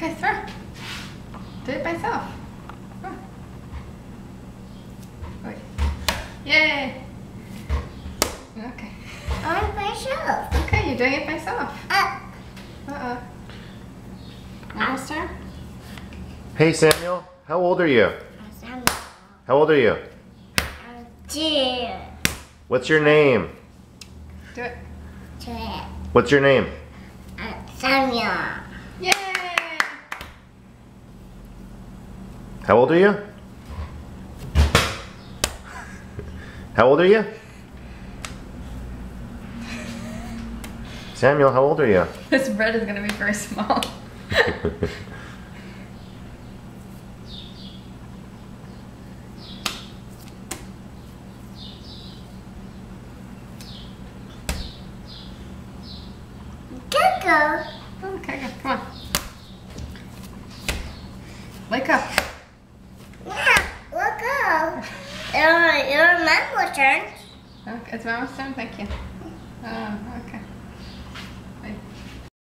Okay, throw. Do it by yourself. Throw. Wait. Yay! Okay. I'm myself. Okay, you're doing it by yourself. Uh-oh. Almost turn? Hey Samuel, how old are you? How old are you? What's your name? Do it. What's your name? Samuel. Yay! How old are you? How old are you? Samuel, how old are you? This bread is gonna be very small. Go. Okay, go. Come on. Wake up. Yeah, we'll go. Your mama's turn. Okay, it's Mama's turn. Thank you. Oh, okay.